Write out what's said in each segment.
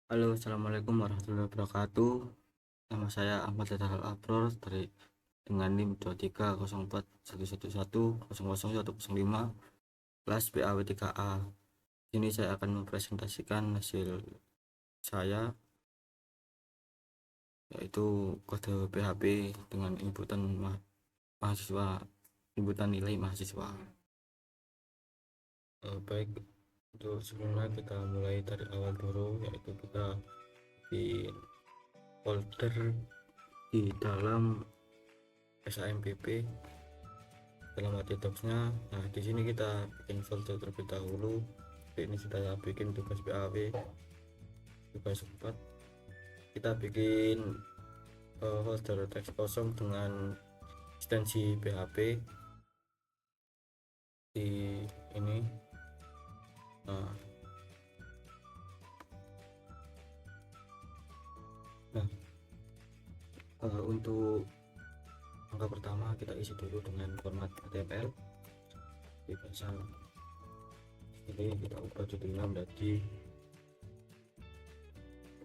Halo, assalamualaikum warahmatullahi wabarakatuh. Nama saya Ahmad Zadahal Abror dari dengan NIM 23041111000105 kelas BAW3A. Ini saya akan mempresentasikan hasil saya, yaitu kode PHP dengan mahasiswa, inputan nilai mahasiswa. Baik, untuk sebelumnya kita mulai dari awal dulu, yaitu kita di folder di dalam SAMPP dalam arti docsnya. Nah, di sini kita bikin folder terlebih dahulu. Ini sudah bikin tugas BAW tugas 4. Kita bikin folder teks kosong dengan ekstensi PHP di ini. Nah, untuk angka pertama kita isi dulu dengan format HTML. Bisa ini kita ubah judulnya menjadi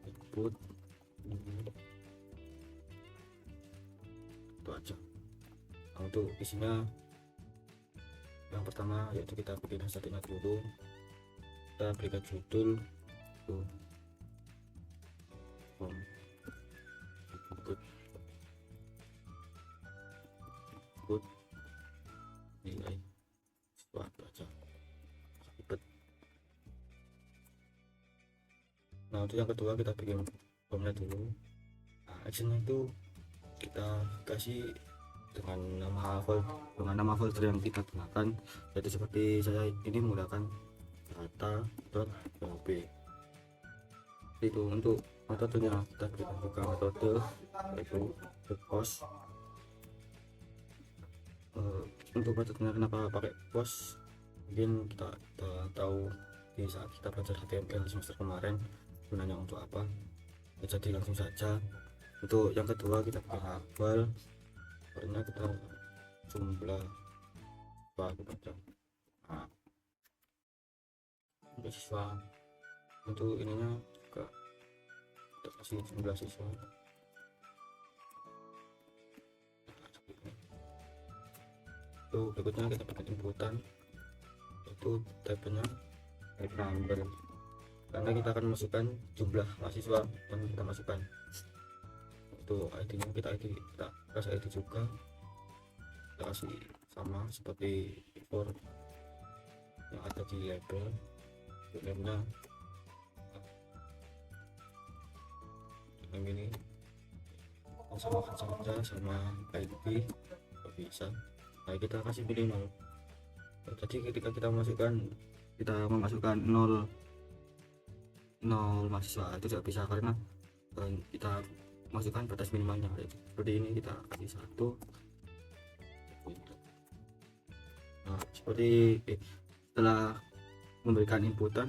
input. Itu aja. Nah, untuk isinya yang pertama yaitu kita bikin settingan dulu. Kita berikan judul tuh input nilai suatu aja ribet. Nah, untuk yang kedua kita bikin formnya dulu. Nah, actionnya itu kita kasih dengan nama folder yang kita gunakan, yaitu seperti saya ini menggunakan data.php. Itu untuk metodenya kita berikan juga metode yaitu post. Untuk metodenya kenapa pakai post, mungkin kita tahu di saat kita belajar HTML di semester kemarin gunanya untuk apa. Jadi langsung saja. Untuk yang kedua kita pakai label, karena kita jumlah baca. Nah, untuk siswa, untuk ininya juga kita kasih jumlah siswa. Itu berikutnya kita pakai inputan, itu type-nya type number, karena kita akan masukkan jumlah mahasiswa yang kita masukkan. Untuk ID-nya kita kasih ID juga, kita kasih sama seperti for yang ada di label. Labelnya yang ini samakan saja sama ID bisa. Nah, kita kasih minimal. Jadi ketika kita memasukkan 0 mahasiswa itu tidak bisa, karena kita masukkan batas minimalnya. Seperti ini kita kasih 1. Nah, setelah memberikan inputan,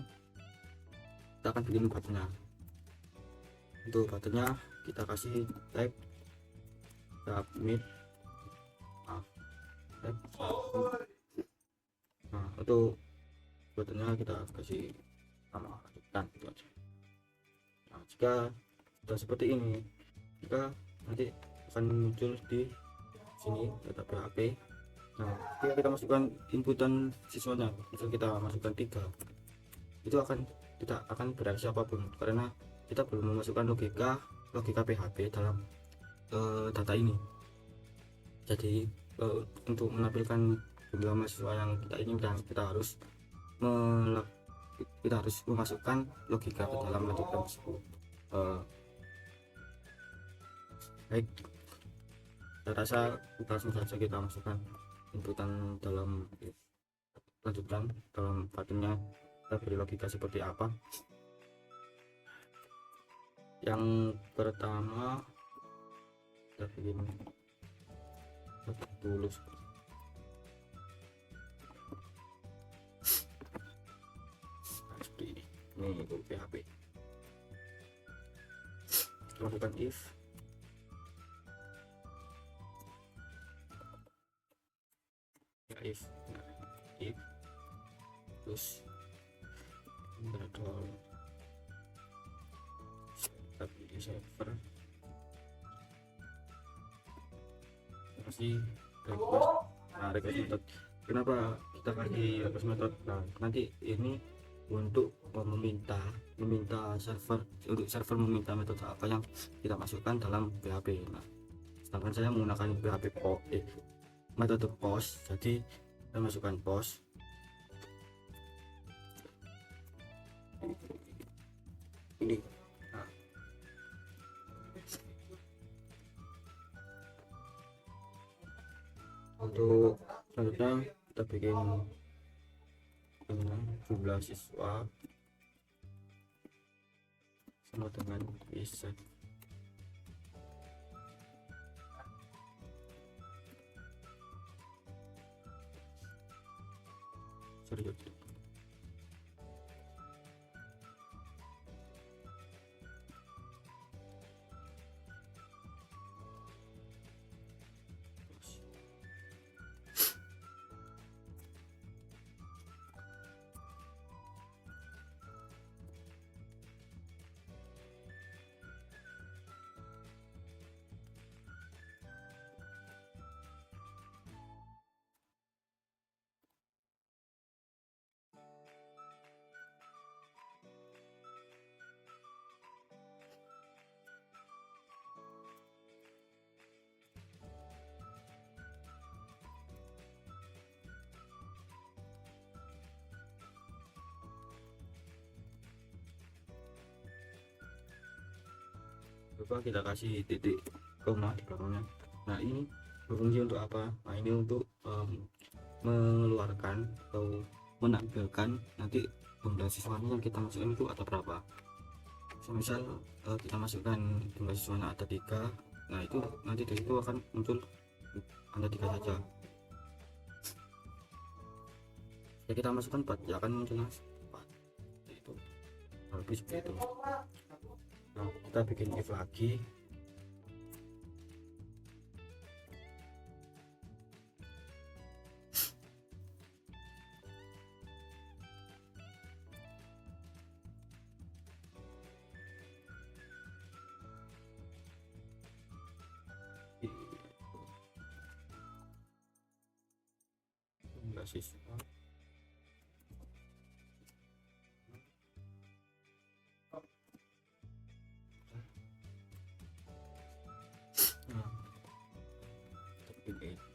kita akan bikin buttonnya. Untuk buttonnya kita kasih type submit. Nah, untuk buttonnya kita kasih nama lanjutkan, itu aja. Nah, jika sudah seperti ini, jika nanti akan muncul di sini data PHP. Nah, jika kita masukkan inputan siswanya, misal kita masukkan 3, itu tidak akan bereaksi apapun, karena kita belum memasukkan logika PHP dalam data ini. Jadi untuk menampilkan jumlah mahasiswa yang kita inginkan, kita harus memasukkan logika ke dalam lanjutan tersebut. Baik, saya rasa langsung saja kita masukkan inputan dalam lanjutan dalam buttonnya. Kita beri logika seperti apa. Yang pertama kita bikin tulus. Nah, seperti ini itu PHP. Lakukan if ya, if terus di server, kasih request. Nah, request method, kenapa kita kasih request method? Nah, nanti ini untuk meminta server, untuk server meminta metode apa yang kita masukkan dalam PHP. Nah, sedangkan saya menggunakan PHP metode post, jadi saya masukkan post ini. Nah, untuk selanjutnya kita bikin dengan jumlah siswa sama dengan bisa. Sorry, coba kita kasih titik koma di belakangnya. Nah, ini berfungsi untuk apa? Nah, ini untuk mengeluarkan atau menampilkan nanti jumlah siswanya yang kita masukkan itu ada berapa. Misal kita masukkan jumlah siswanya ada 3, nah itu nanti dari itu akan muncul ada 3 saja. Ya, kita masukkan 4 ya akan muncul 4, itu lebih seperti itu. Nah, kita bikin if lagi. Jumlah siswa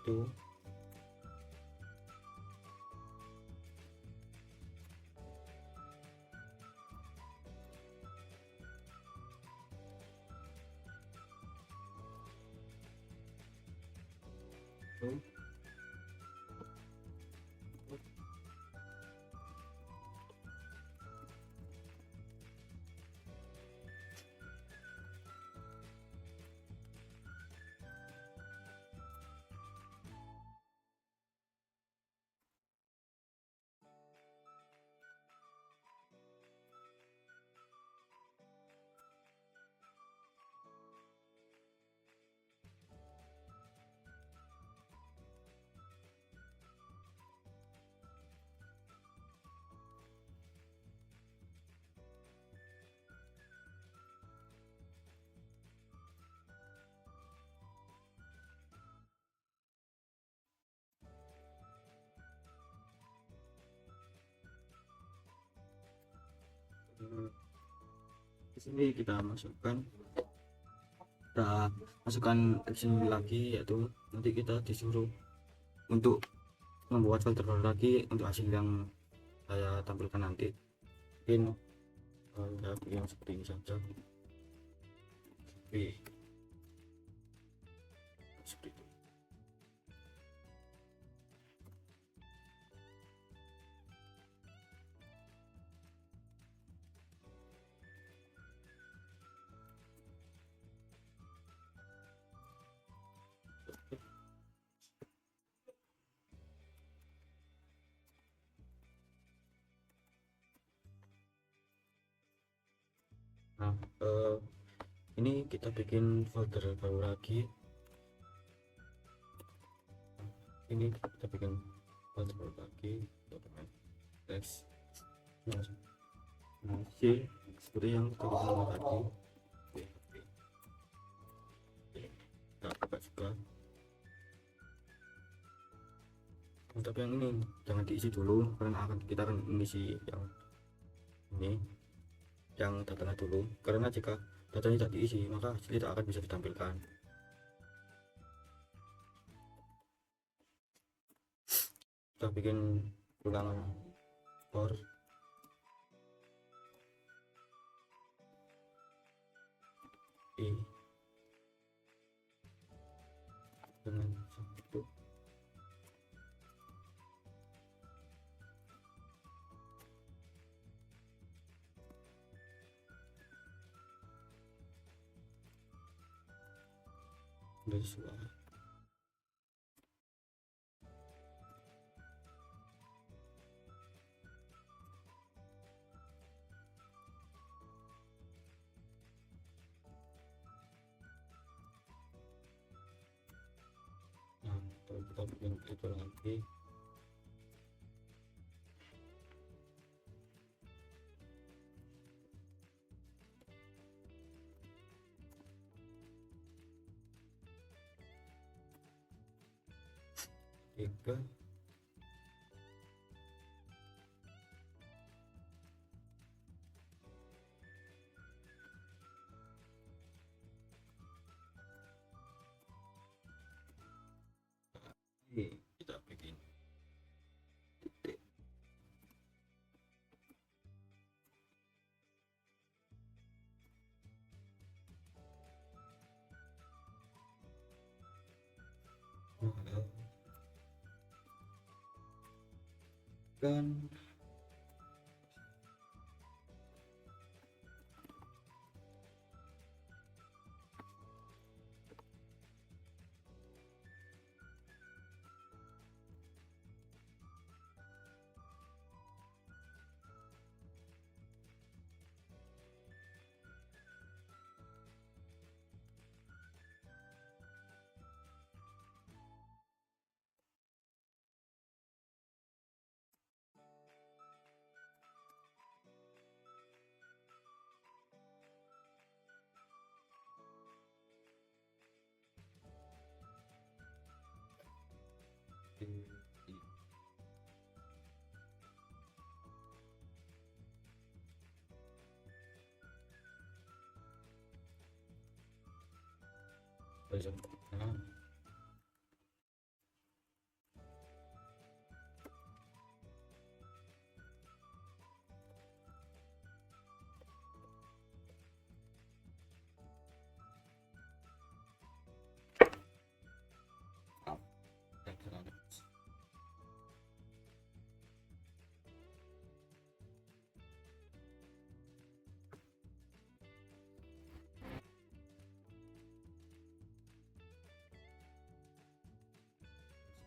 itu di sini kita masukkan action lagi, yaitu nanti kita disuruh untuk membuat filter baru lagi untuk hasil yang saya tampilkan nanti. Mungkin saya bikin seperti ini saja. Seperti itu. Nah, ini kita bikin folder baru lagi. Ini kita bikin folder baru lagi, dokumen teks. Nah, seperti yang kita bikin tadi. kita buka juga. Tapi yang ini jangan diisi dulu karena kita akan mengisi yang ini, yang datanya dulu, karena jika datanya tidak diisi maka tidak akan bisa ditampilkan. Kita bikin ulang for i dengan satu dari suara. Nah, kita bikin itu lagi. Tiga kita bikin titik. Kan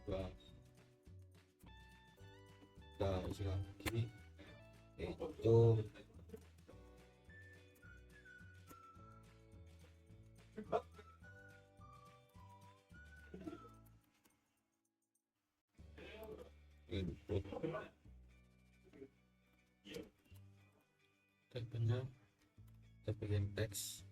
nah, kita isi lagi itu input tagnya, kita bikin teks.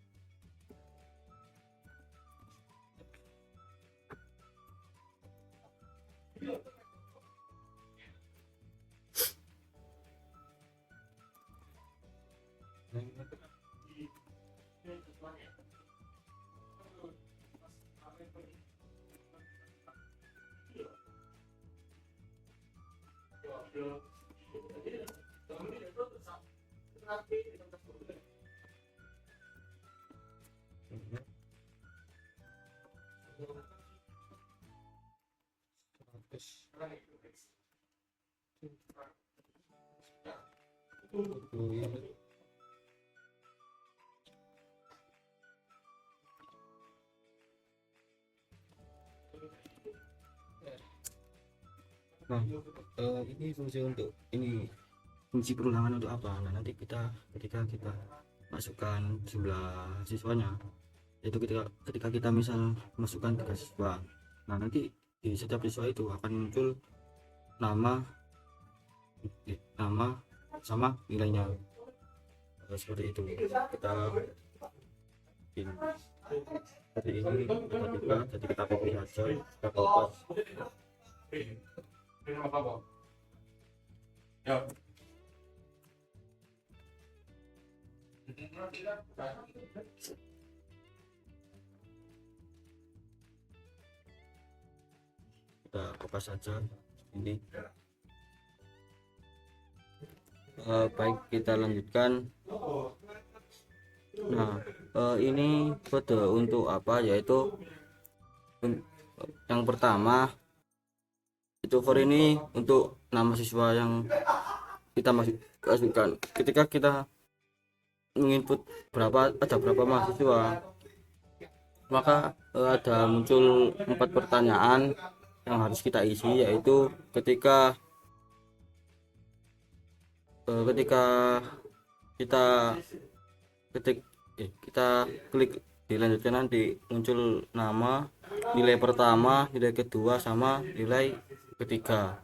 Nah, ini fungsi untuk ini, fungsi perulangan untuk apa? Nah, nanti kita ketika kita masukkan jumlah siswanya, itu ketika kita misal masukkan 3 siswa, nah nanti di setiap siswa itu akan muncul nama sama nilainya. Seperti itu kita bikin seperti ini tiga, jadi kita copy saja, kita kopas. Kita kopas saja ini. Baik, kita lanjutkan. Nah, ini kode untuk apa, yaitu yang pertama itu for ini untuk nama siswa yang kita masukkan. Ketika kita menginput ada berapa mahasiswa, maka ada muncul 4 pertanyaan yang harus kita isi, yaitu ketika kita klik dilanjutkan, nanti muncul nama, nilai pertama, nilai kedua, sama nilai ketiga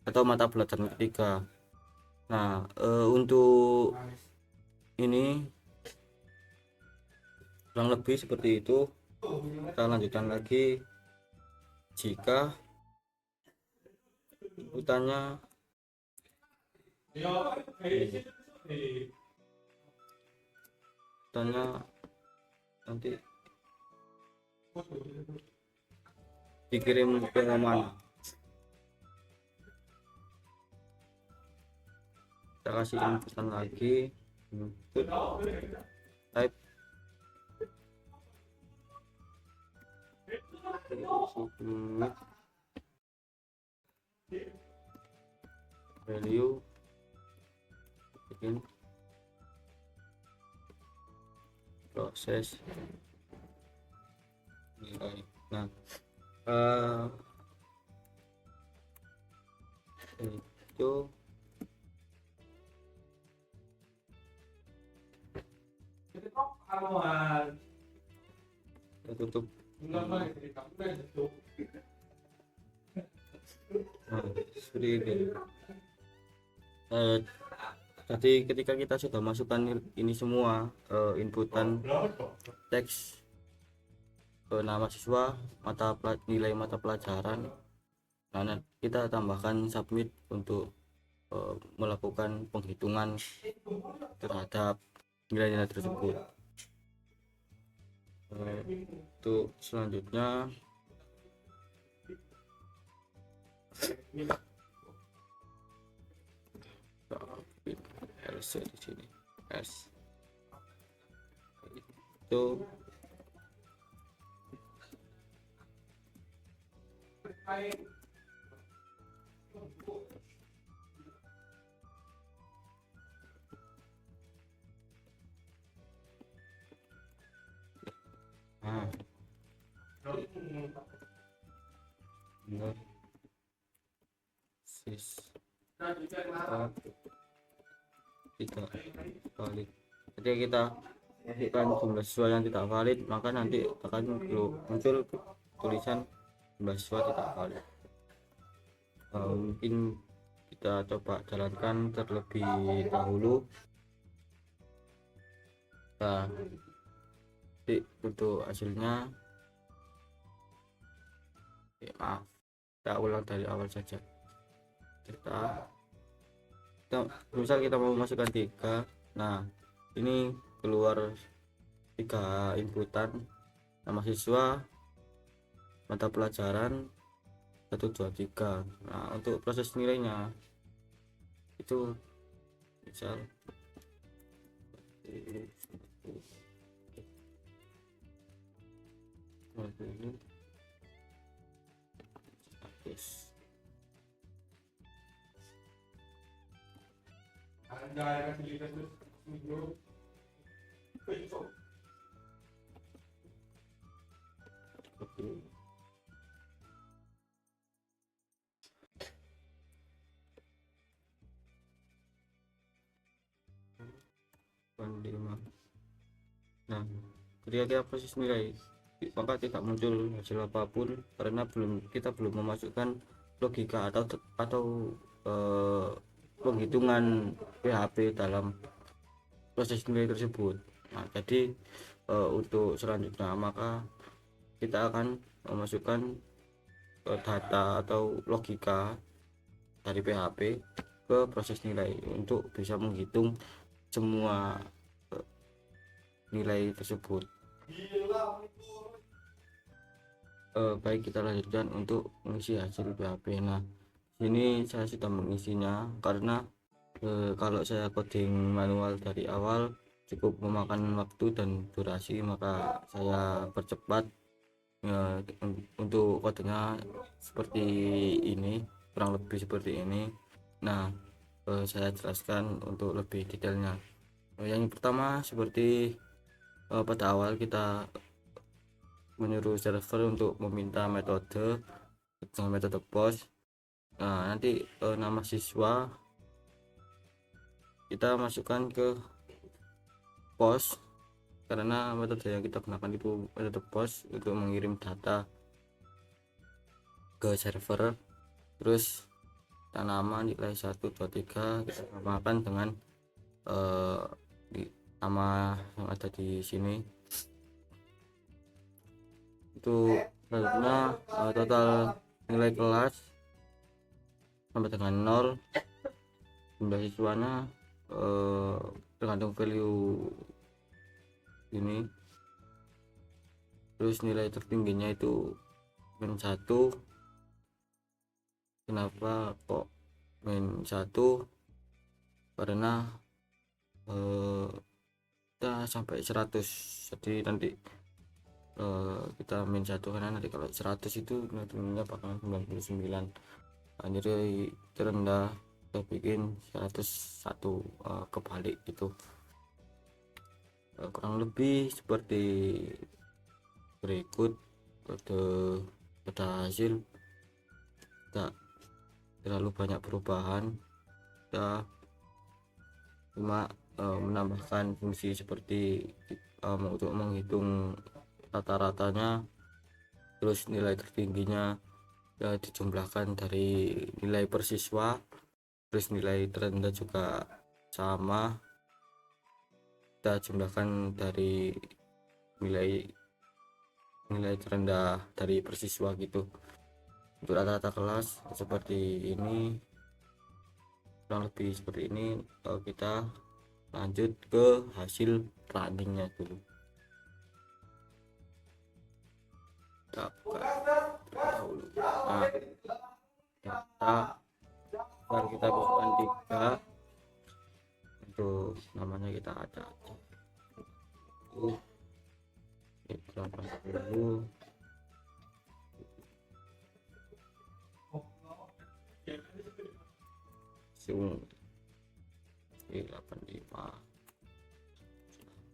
atau mata pelajaran ketiga. Nah, untuk ini kurang lebih seperti itu. Kita lanjutkan lagi. Jika inputannya nanti dikirim ke mana, kita kasih inputan lagi, input type value bikin proses nilai. Nah, itu kita tutup. Nah, seperti ini. Jadi ketika kita sudah masukkan ini semua, inputan teks, nama siswa, nilai mata pelajaran, nah kita tambahkan submit untuk melakukan penghitungan terhadap nilai-nilai tersebut. Untuk selanjutnya LC di sini, S itu tidak valid. Ketika kita masukkan jumlah siswa yang tidak valid, maka nanti akan muncul tulisan jumlah siswa tidak valid. Mungkin kita coba jalankan terlebih dahulu. Nah, untuk hasilnya, maaf, kita ulang dari awal saja. Misal kita mau masukkan 3, nah ini keluar 3 inputan, nama siswa, mata pelajaran 1, 2, 3. Nah, untuk proses nilainya itu misal Nah, ketika kita proses nilai, maka tidak muncul hasil apapun karena kita belum memasukkan logika atau penghitungan PHP dalam proses nilai tersebut. Nah, jadi untuk selanjutnya maka kita akan memasukkan data atau logika dari PHP ke proses nilai untuk bisa menghitung semua nilai tersebut. Baik, kita lanjutkan untuk mengisi hasil PHP. Nah, sini saya sudah mengisinya karena kalau saya coding manual dari awal cukup memakan waktu dan durasi, maka saya percepat untuk kodenya seperti ini, kurang lebih seperti ini. Nah, saya jelaskan untuk lebih detailnya. Yang pertama, seperti pada awal kita menyuruh server untuk meminta metode dengan metode post. Nah, nanti nama siswa kita masukkan ke post karena metode yang kita gunakan itu metode post untuk mengirim data ke server. Terus nama nilai 1 2 3 kita samakan dengan nama yang ada di sini. Itu selanjutnya total nilai kelas sampai dengan 0, jumlah siswanya tergantung value ini. Terus nilai tertingginya itu -1. Kenapa kok -1? Karena kita sampai 100, jadi nanti kita -1 karena nanti kalau 100 itu nilainya bakalan 99. Jadi terendah kita bikin 101, kebalik gitu. Kurang lebih seperti berikut. Pada hasil tidak terlalu banyak perubahan, kita cuma menambahkan fungsi seperti untuk menghitung rata-ratanya, terus nilai tertingginya dijumlahkan dari nilai per siswa, terus nilai terendah juga sama kita jumlahkan dari nilai terendah dari per siswa gitu. Untuk rata-rata kelas seperti ini, kurang lebih seperti ini. Kita lanjut ke hasil runningnya dulu. Kita buka dahulu. Nah, data baru kita masukkan 3, untuk namanya kita ada 80 85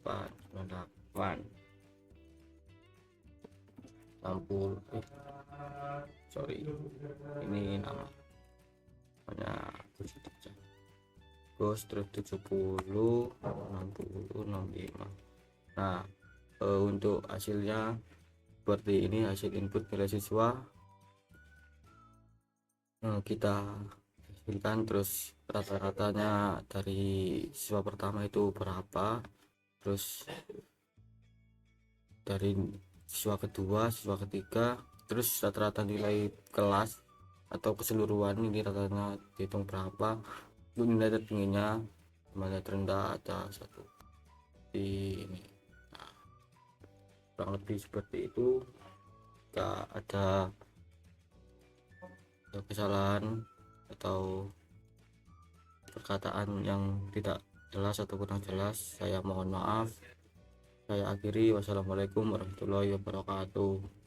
8 60 sorry, ini namanya terus 70 60 65. Nah, untuk hasilnya seperti ini, hasil input nilai siswa kita hasilkan, terus rata-ratanya dari siswa pertama itu berapa, terus dari siswa kedua, siswa ketiga, terus rata-rata nilai kelas atau keseluruhan ini rata-ratanya dihitung berapa. Untuk nilai tertingginya, nilai terendah ada 1 di ini. Nah, kurang lebih seperti itu. Jika ada kesalahan atau perkataan yang tidak jelas atau kurang jelas, saya mohon maaf. Saya akhiri. Wassalamualaikum warahmatullahi wabarakatuh.